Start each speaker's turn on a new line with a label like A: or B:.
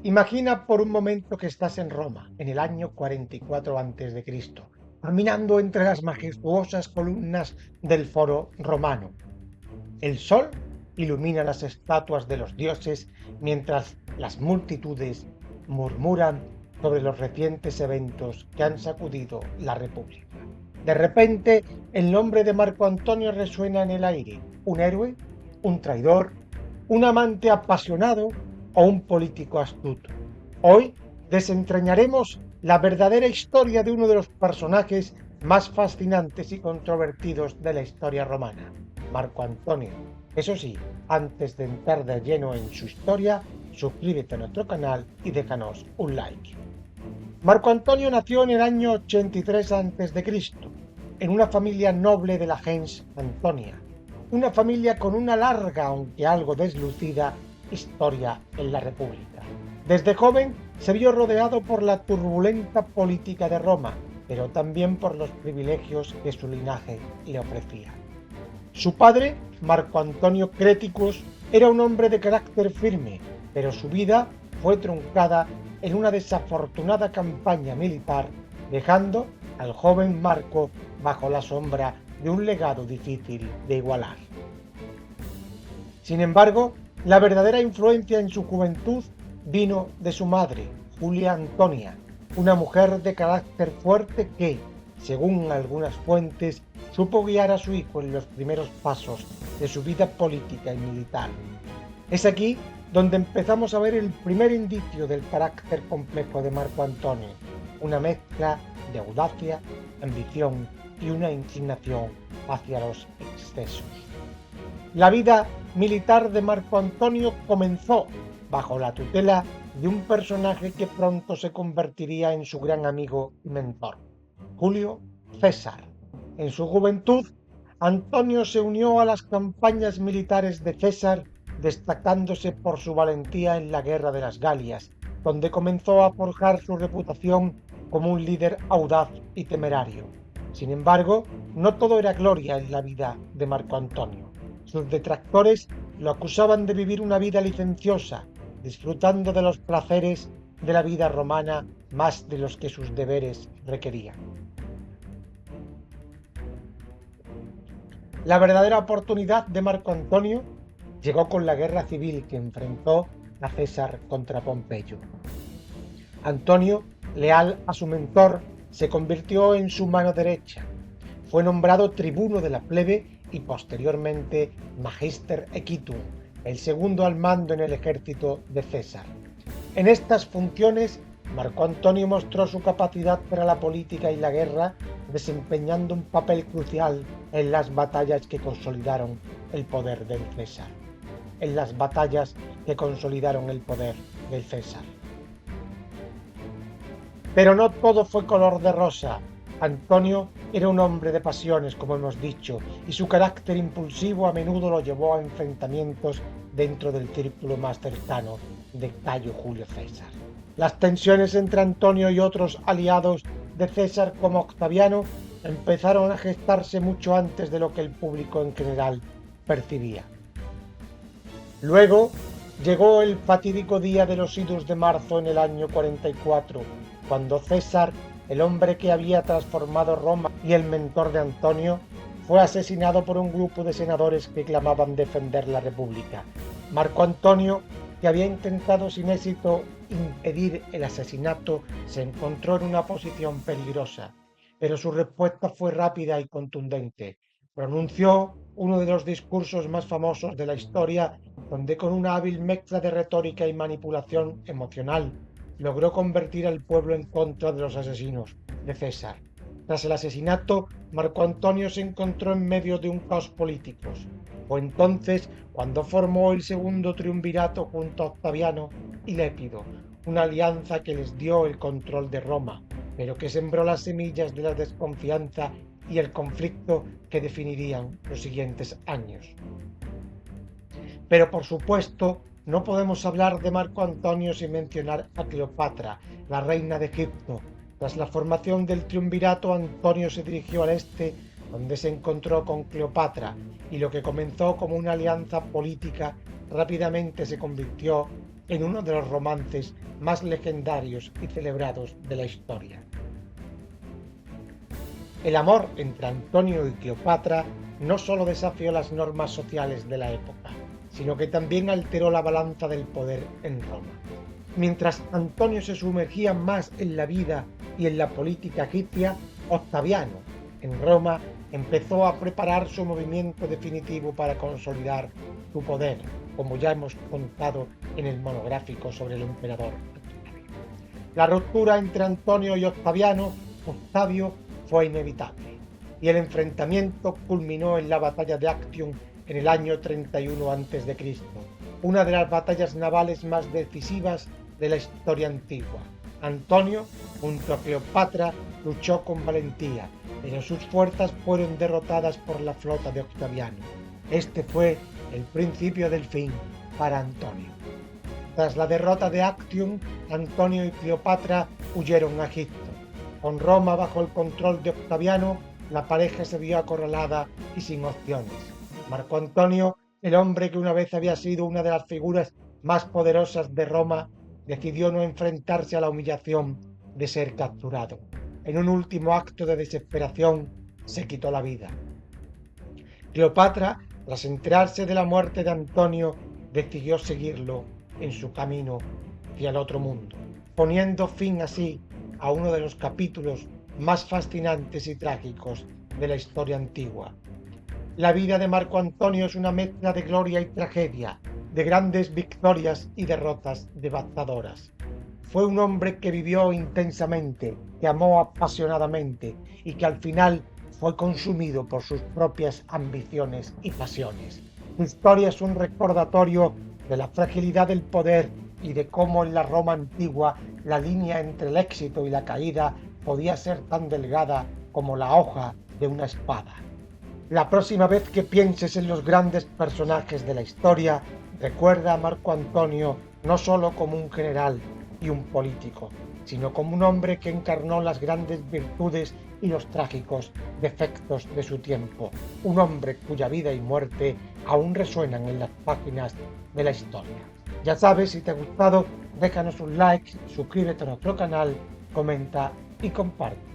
A: Imagina por un momento que estás en Roma, en el año 44 a.C., caminando entre las majestuosas columnas del Foro Romano. El sol ilumina las estatuas de los dioses mientras las multitudes murmuran sobre los recientes eventos que han sacudido la República. De repente, el nombre de Marco Antonio resuena en el aire. ¿Un héroe? ¿Un traidor? ¿Un amante apasionado o un político astuto? Hoy desentrañaremos la verdadera historia de uno de los personajes más fascinantes y controvertidos de la historia romana, Marco Antonio. Eso sí, antes de entrar de lleno en su historia, suscríbete a nuestro canal y déjanos un like. Marco Antonio nació en el año 83 a.C., en una familia noble de la gens Antonia, una familia con una larga, aunque algo deslucida, historia en la República. Desde joven se vio rodeado por la turbulenta política de Roma, pero también por los privilegios que su linaje le ofrecía. Su padre, Marco Antonio Créticus, era un hombre de carácter firme, pero su vida fue truncada en una desafortunada campaña militar, dejando al joven Marco bajo la sombra de un legado difícil de igualar. Sin embargo, la verdadera influencia en su juventud vino de su madre, Julia Antonia, una mujer de carácter fuerte que, según algunas fuentes, supo guiar a su hijo en los primeros pasos de su vida política y militar. Es aquí donde empezamos a ver el primer indicio del carácter complejo de Marco Antonio, una mezcla de audacia, ambición y una inclinación hacia los excesos. La vida militar de Marco Antonio comenzó bajo la tutela de un personaje que pronto se convertiría en su gran amigo y mentor, Julio César. En su juventud, Antonio se unió a las campañas militares de César, destacándose por su valentía en la Guerra de las Galias, donde comenzó a forjar su reputación como un líder audaz y temerario. Sin embargo, no todo era gloria en la vida de Marco Antonio. Sus detractores lo acusaban de vivir una vida licenciosa, disfrutando de los placeres de la vida romana más de los que sus deberes requerían. La verdadera oportunidad de Marco Antonio llegó con la guerra civil que enfrentó a César contra Pompeyo. Antonio, leal a su mentor, se convirtió en su mano derecha. Fue nombrado tribuno de la plebe y posteriormente Magister Equitum, el segundo al mando en el ejército de César. En estas funciones, Marco Antonio mostró su capacidad para la política y la guerra, desempeñando un papel crucial en las batallas que consolidaron el poder del César. Pero no todo fue color de rosa. Antonio era un hombre de pasiones, como hemos dicho, y su carácter impulsivo a menudo lo llevó a enfrentamientos dentro del círculo más cercano de Cayo Julio César. Las tensiones entre Antonio y otros aliados de César como Octaviano empezaron a gestarse mucho antes de lo que el público en general percibía. Luego llegó el fatídico día de los Idus de marzo en el año 44, cuando César, el hombre que había transformado Roma y el mentor de Antonio, fue asesinado por un grupo de senadores que clamaban defender la República. Marco Antonio, que había intentado sin éxito impedir el asesinato, se encontró en una posición peligrosa, pero su respuesta fue rápida y contundente. Pronunció uno de los discursos más famosos de la historia, donde con una hábil mezcla de retórica y manipulación emocional logró convertir al pueblo en contra de los asesinos de César. Tras el asesinato, Marco Antonio se encontró en medio de un caos político. Fue entonces cuando formó el segundo triunvirato junto a Octaviano y Lépido, una alianza que les dio el control de Roma, pero que sembró las semillas de la desconfianza y el conflicto que definirían los siguientes años. Pero por supuesto, no podemos hablar de Marco Antonio sin mencionar a Cleopatra, la reina de Egipto. Tras la formación del triunvirato, Antonio se dirigió al este, donde se encontró con Cleopatra, y lo que comenzó como una alianza política rápidamente se convirtió en uno de los romances más legendarios y celebrados de la historia. El amor entre Antonio y Cleopatra no solo desafió las normas sociales de la época, sino que también alteró la balanza del poder en Roma. Mientras Antonio se sumergía más en la vida y en la política egipcia, Octaviano, en Roma, empezó a preparar su movimiento definitivo para consolidar su poder, como ya hemos contado en el monográfico sobre el emperador. La ruptura entre Antonio y Octavio fue inevitable, y el enfrentamiento culminó en la batalla de Actium en el año 31 a.C., una de las batallas navales más decisivas de la historia antigua. Antonio, junto a Cleopatra, luchó con valentía, pero sus fuerzas fueron derrotadas por la flota de Octaviano. Este fue el principio del fin para Antonio. Tras la derrota de Actium, Antonio y Cleopatra huyeron a Egipto. Con Roma bajo el control de Octaviano, la pareja se vio acorralada y sin opciones. Marco Antonio, el hombre que una vez había sido una de las figuras más poderosas de Roma, decidió no enfrentarse a la humillación de ser capturado. En un último acto de desesperación, se quitó la vida. Cleopatra, tras enterarse de la muerte de Antonio, decidió seguirlo en su camino hacia el otro mundo, poniendo fin así a uno de los capítulos más fascinantes y trágicos de la historia antigua. La vida de Marco Antonio es una mezcla de gloria y tragedia, de grandes victorias y derrotas devastadoras. Fue un hombre que vivió intensamente, que amó apasionadamente y que al final fue consumido por sus propias ambiciones y pasiones. Su historia es un recordatorio de la fragilidad del poder y de cómo en la Roma antigua la línea entre el éxito y la caída podía ser tan delgada como la hoja de una espada. La próxima vez que pienses en los grandes personajes de la historia, recuerda a Marco Antonio no solo como un general y un político, sino como un hombre que encarnó las grandes virtudes y los trágicos defectos de su tiempo, un hombre cuya vida y muerte aún resuenan en las páginas de la historia. Ya sabes, si te ha gustado, déjanos un like, suscríbete a nuestro canal, comenta y comparte.